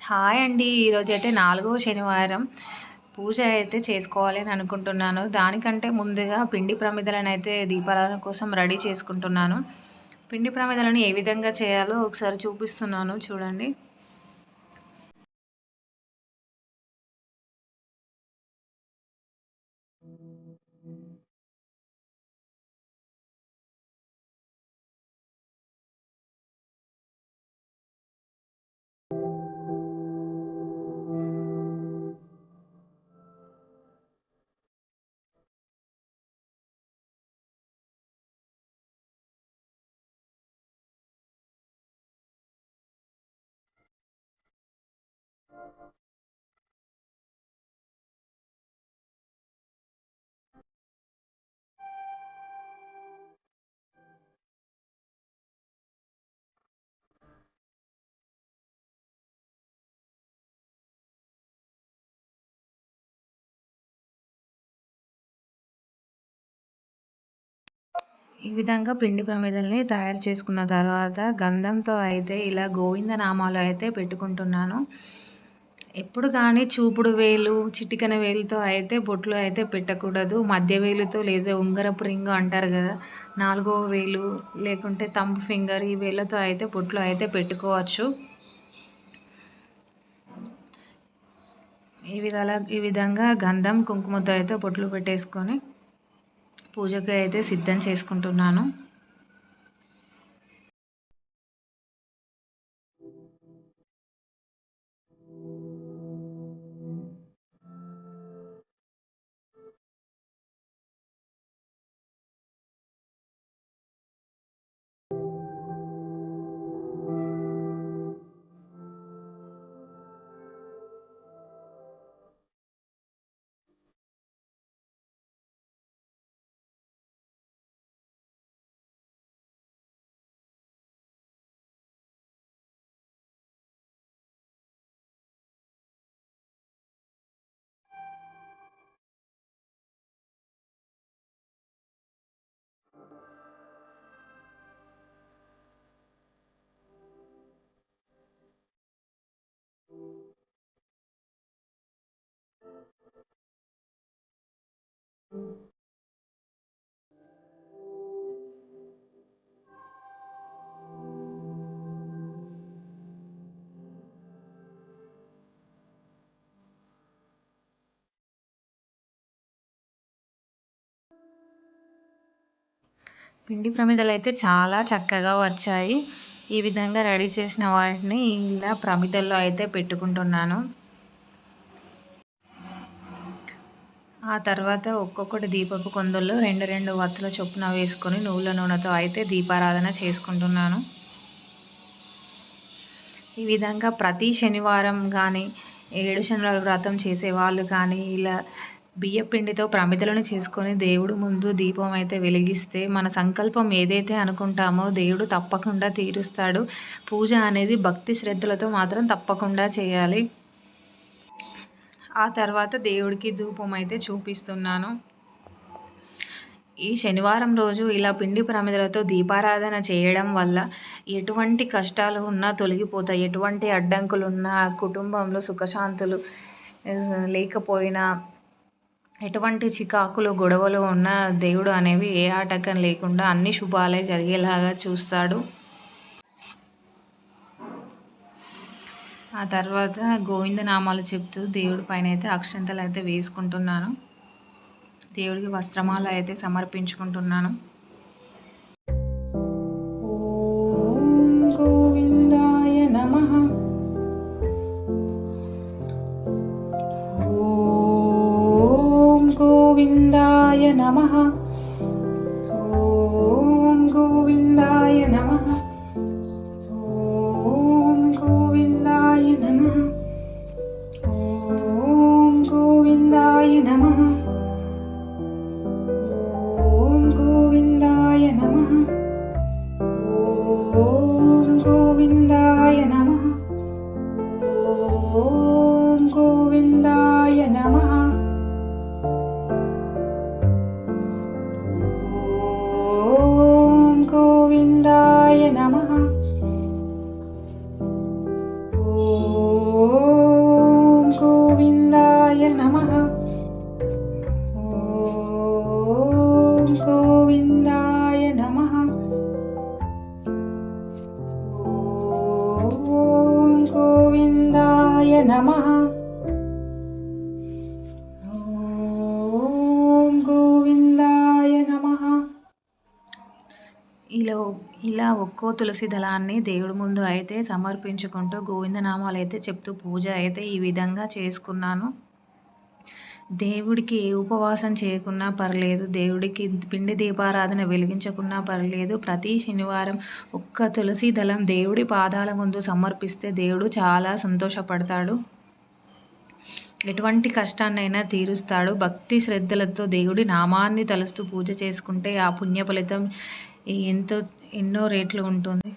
Hi అండి. ఈరోజైతే 4వ శనివారం పూజ అయితే చేసుకోవాలి అని అనుకుంటున్నాను. దానికంటే ముందుగా పిండి ప్రమిదలనైతే దీపారాధన కోసం రెడీ చేసుకుంటున్నాను. పిండి ప్రమిదలను ఏ విధంగా చేయాలో ఒకసారి చూపిస్తున్నాను చూడండి. ఈ విధంగా పిండి ప్రమిదల్ని తయారు చేసుకున్న తర్వాత గంధంతో అయితే ఇలా గోవింద నామాలు అయితే పెట్టుకుంటున్నాను. ఎప్పుడు కానీ చూపుడు వేలు, చిటికెన వేలుతో అయితే బొట్లు అయితే పెట్టకూడదు. మధ్య వేలుతో లేదా ఉంగరపు రింగు అంటారు కదా, 4వ వేలు లేకుంటే థంబ్ ఫింగర్, ఈ వేళ్ళతో అయితే బొట్లు అయితే పెట్టుకోవచ్చు. ఈ విధంగా గంధం, కుంకుమతో అయితే బొట్లు పెట్టేసుకొని పూజకి అయితే సిద్ధం చేసుకుంటున్నాను. పిండి ప్రమిదలు అయితే చాలా చక్కగా వచ్చాయి. ఈ విధంగా రెడీ చేసిన వాటిని ఇలా ప్రమిదల్లో అయితే పెట్టుకుంటున్నాను. ఆ తర్వాత ఒక్కొక్కటి దీపపు కొందుల్లో 2 వత్తుల చొప్పున వేసుకొని నువ్వుల నూనెతో అయితే దీపారాధన చేసుకుంటున్నాను. ఈ విధంగా ప్రతి శనివారం కానీ, 7 శనివారాల వ్రతం చేసేవాళ్ళు కానీ ఇలా బియ్యపిండితో ప్రమిదలను చేసుకొని దేవుడు ముందు దీపం అయితే వెలిగిస్తే మన సంకల్పం ఏదైతే అనుకుంటామో దేవుడు తప్పకుండా తీరుస్తాడు. పూజ అనేది భక్తి శ్రద్ధలతో మాత్రం తప్పకుండా చేయాలి. ఆ తర్వాత దేవుడికి ధూపం అయితే చూపిస్తున్నాను. ఈ శనివారం రోజు ఇలా పిండి ప్రమిదలతో దీపారాధన చేయడం వల్ల ఎటువంటి కష్టాలు ఉన్నా తొలగిపోతాయి. ఎటువంటి అడ్డంకులు ఉన్నా, కుటుంబంలో సుఖశాంతులు లేకపోయినా, ఎటువంటి చికాకులు గొడవలు ఉన్నా దేవుడు అనేవి ఏ ఆటంకం లేకుండా అన్ని శుభాలే జరిగేలాగా చూస్తాడు. ఆ తర్వాత గోవిందనామాలు చెప్తూ దేవుడి పైన అయితే అక్షంతలు అయితే వేసుకుంటున్నాను. దేవుడికి వస్త్రమాల అయితే సమర్పించుకుంటున్నాను. ఓం గోవిందాయ నమః. ఓం గోవిందాయ నమః. ఓం గోవిందాయ నమః. ఓం గోవిందాయ నమః. ఓం గోవిందాయ నమః. ఓం గోవిందాయ ఒక్కో తులసి దళాన్ని దేవుడి ముందు అయితే సమర్పించుకుంటూ గోవిందనామాలు అయితే చెప్తూ పూజ అయితే ఈ విధంగా చేసుకున్నాను. దేవుడికి ఏ ఉపవాసం చేయకున్నా పర్లేదు, దేవుడికి పిండి దీపారాధన వెలిగించకున్నా పర్లేదు, ప్రతి శనివారం ఒక్క తులసి దళం దేవుడి పాదాల ముందు సమర్పిస్తే దేవుడు చాలా సంతోషపడతాడు. ఎటువంటి కష్టాన్నైనా తీరుస్తాడు. భక్తి శ్రద్ధలతో దేవుడి నామాన్ని తలుస్తూ పూజ చేసుకుంటే ఆ పుణ్య ఫలితం ఎన్నో రెట్లు ఉంటుంది.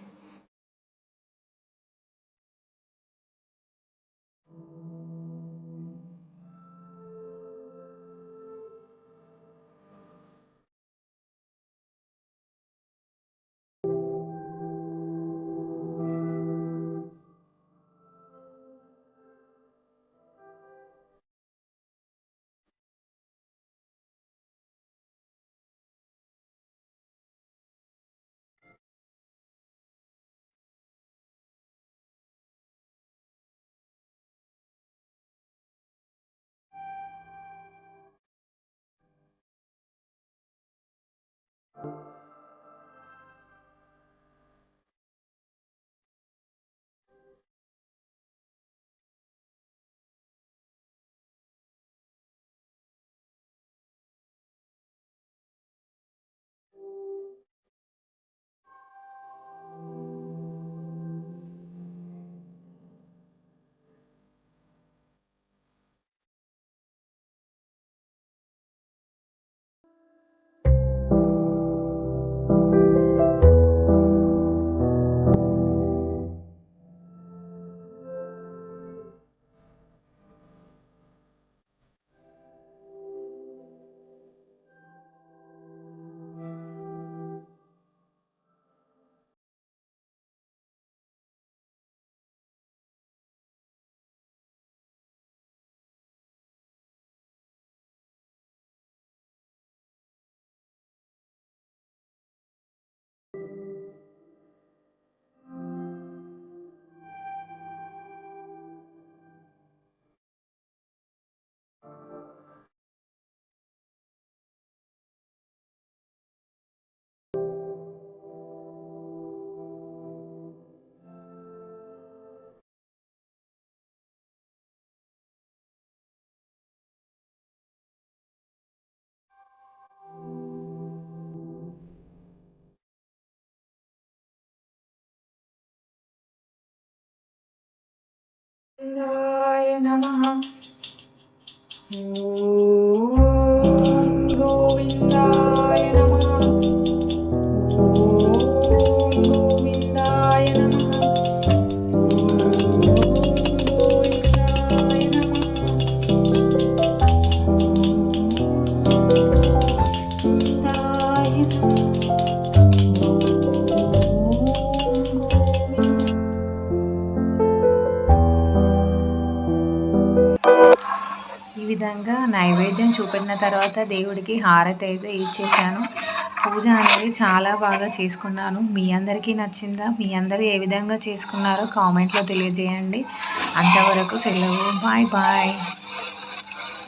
నమః. ఓం గోవిందాయ నమః. ఓం గోవిందాయ నమః. ఈ విధంగా నైవేద్యం చూపెట్టిన తర్వాత దేవుడికి హారతి అయితే ఇచ్చేసాను. పూజ అనేది చాలా బాగా చేసుకున్నాను. మీ అందరికీ నచ్చిందా? మీ అందరూ ఏ విధంగా చేసుకున్నారో కామెంట్లో తెలియజేయండి. అంతవరకు సెలవు. Bye bye.